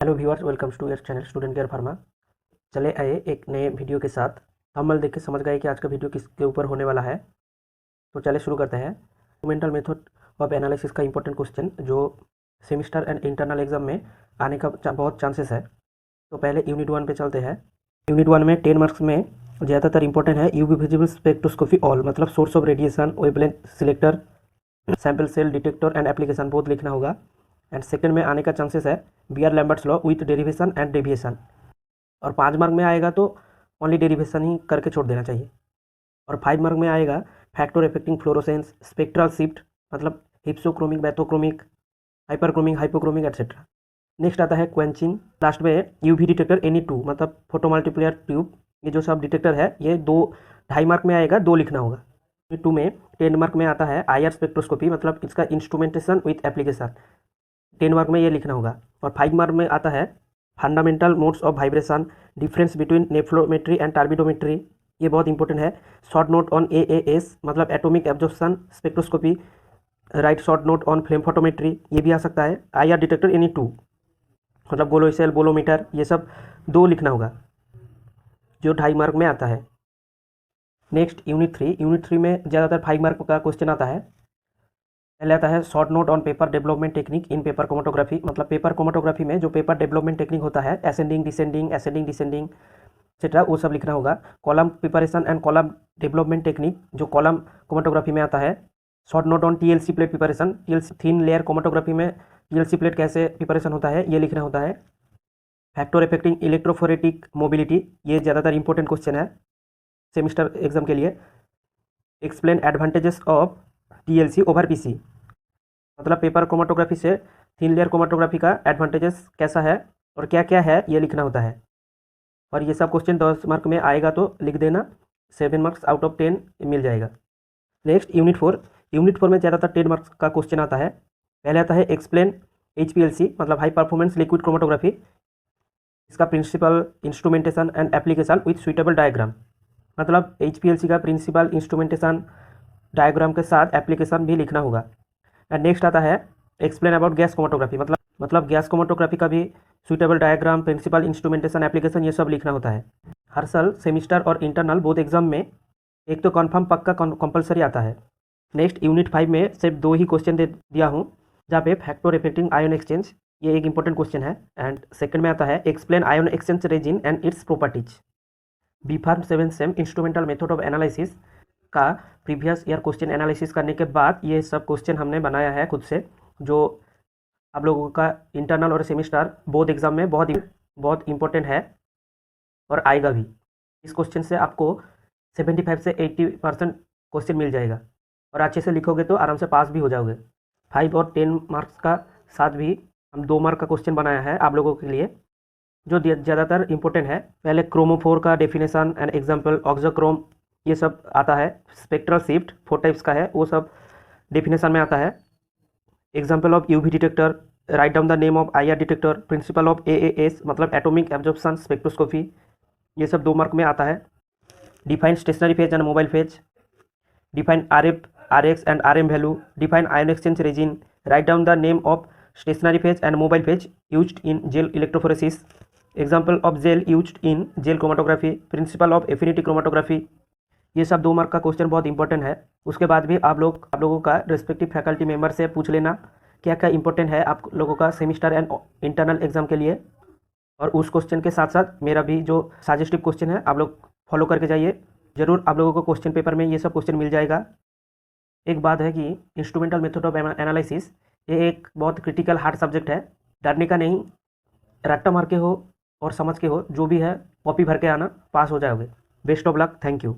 Hello viewers, welcomes to your channel student care pharma. चले आए एक नए वीडियो के साथ। थंबनेल देख के समझ गए कि आज का वीडियो किसके ऊपर होने वाला है। तो चले शुरू करते हैं। इंस्ट्रूमेंटल मेथड ऑफ एनालिसिस का इंपॉर्टेंट क्वेश्चन जो सेमिस्टर एंड इंटरनल एग्जाम में आने का बहुत चांसेस है। तो पहले यूनिट 1 पे चलते हैं। यूनिट 1 में 10 मार्क्स में ज़्यादातर इंपॉर्टेंट है यूवी विजिबल स्पेक्ट्रोस्कोपी ऑल, मतलब source of radiation, wavelength selector, sample cell detector and application बहुत लिखना होगा। एंड सेकंड में आने का चांसेस है Beer Lambert's law with derivation and deviation. और 5 मार्क में आएगा तो ओनली डेरिवेशन ही करके छोड़ देना चाहिए। और 5 मार्क में आएगा factor affecting fluorescence, spectral shift, मतलब hypsochromic, bathochromic, hyperchromic, hypochromic etcetera. Next आता है क्वेंचिंग। लास्ट में यूवी डिटेक्टर एनी टू, मतलब फोटोमल्टीप्लेयर ट्यूब। ये जो सब डिटेक्टर है ये 2.5 मार्क में आएगा, 2 लिखना होगा। 2 में 10 मार्क में आता है आईआर स्पेक्ट्रोस्कोपी, मतलब इसका इंस्ट्रूमेंटेशन विथ एप्लीकेशन। 10 मार्क में ये लिखना होगा। और 5 मार्क में आता है fundamental modes of vibration, difference between nephelometry and turbidometry. ये बहुत इंपॉर्टेंट है। शॉर्ट नोट ऑन एएएस, मतलब atomic absorption spectroscopy. Right short note on flame photometry, ये भी आ सकता है। आईआर डिटेक्टर एनी टू, मतलब गोलोसेल, बोलोमीटर, ये सब 2 लिखना होगा, जो 2.5 मार्क में आता है। Next unit 3। यूनिट 3 में ज़्यादातर 5 मार्क का क्वेश्चन आता है। पहले आता है short note on paper development technique in paper chromatography, मतलब पेपर क्रोमेटोग्राफी में जो पेपर डेवलपमेंट टेक्निक होता है, असेंडिंग डिसेंडिंग, एक्सेट्रा, वो सब लिखना होगा। Column preparation and column development technique जो कॉलम क्रोमेटोग्राफी में आता है। Short note on TLC plate preparation, TLC thin layer chromatography में टीएलसी प्लेट कैसे प्रिपरेशन होता है, ये लिखना होता है। फैक्टर इफेक्टिंग इलेक्ट्रोफोरेटिक मोबिलिटी, ये ज़्यादातर इंपॉर्टेंट क्वेश्चन है सेमिस्टर एग्जाम के लिए। Explain advantages of TLC over PC, मतलब पेपर क्रोमेटोग्राफी से थिन लेयर क्रोमेटोग्राफी का एडवांटेजेस कैसा है और क्या क्या है, ये लिखना होता है। और ये सब क्वेश्चन 10 मार्क में आएगा तो लिख देना, 7 मार्क्स आउट ऑफ 10 मिल जाएगा। Next unit 4। यूनिट 4 में ज़्यादातर 10 मार्क्स का क्वेश्चन आता है। पहले आता है एक्सप्लेन HPLC, मतलब हाई परफॉर्मेंस लिक्विड क्रोमेटोग्राफी, इसका principle, instrumentation and application with suitable diagram, मतलब HPLC का प्रिंसिपल, इंस्ट्रूमेंटेशन, डायग्राम के साथ एप्लीकेशन भी लिखना होगा। एंड नेक्स्ट आता है एक्सप्लेन अबाउट गैस क्रोमेटोग्राफी, मतलब गैस क्रोमेटोग्राफी का भी suitable diagram, principle, instrumentation, application, ये सब लिखना होता है। हर साल सेमिस्टर और इंटरनल बोथ एग्जाम में एक तो कन्फर्म पक्का कंपलसरी आता है। नेक्स्ट यूनिट 5 में सिर्फ 2 ही क्वेश्चन दे दिया हूँ, जहाँ पे फैक्टर इफेक्टिंग आयन एक्सचेंज, ये एक इंपॉर्टेंट क्वेश्चन है। एंड सेकंड में आता है explain ion exchange resin and its properties. B pharm 7 sem instrumental method of analysis का प्रीवियस ईयर क्वेश्चन एनालिसिस करने के बाद ये सब क्वेश्चन हमने बनाया है खुद से, जो आप लोगों का इंटरनल और सेमिस्टर बोथ एग्जाम में बहुत इंपॉर्टेंट है और आएगा भी। इस क्वेश्चन से आपको 75 से 80% क्वेश्चन मिल जाएगा और अच्छे से लिखोगे तो आराम से पास भी हो जाओगे। 5 और 10 मार्क्स का साथ भी हम 2 मार्क का क्वेश्चन बनाया है आप लोगों के लिए, जो ज़्यादातर इंपॉर्टेंट है। पहले क्रोमोफोर का डेफिनेशन एंड एग्जाम्पल, ऑक्सोक्रोम, ये सब आता है। स्पेक्ट्रल शिफ्ट 4 टाइप्स का है, वो सब डेफिनेशन में आता है। Example of UV detector, write down the name of IR detector, principle of AAS, मतलब एटॉमिक एब्जॉर्प्शन स्पेक्ट्रोस्कोपी, ये सब 2 मार्क में आता है। Define stationary phase and mobile phase, define RF, RX and RM value, define ion exchange resin, write down the name of stationary phase and mobile phase used in gel electrophoresis, example of gel used in gel chromatography, principle of affinity chromatography. ये सब 2 mark का question बहुत important है। उसके बाद भी आप लोगों का रिस्पेक्टिव फैकल्टी मेंबर से पूछ लेना क्या क्या इंपॉर्टेंट है आप लोगों का सेमिस्टर एंड इंटरनल एग्जाम के लिए। और उस क्वेश्चन के साथ साथ मेरा भी जो सजेस्टिव क्वेश्चन है आप लोग फॉलो करके जाइए, ज़रूर आप लोगों को क्वेश्चन पेपर में ये सब क्वेश्चन मिल जाएगा। एक बात है कि इंस्ट्रूमेंटल मेथड ऑफ एनालिसिस ये एक बहुत क्रिटिकल हार्ड सब्जेक्ट है। डरने का नहीं, रट्टा मार के हो और समझ के हो, जो भी है कॉपी भर के आना, पास हो जाओगे। Best of luck, thank you.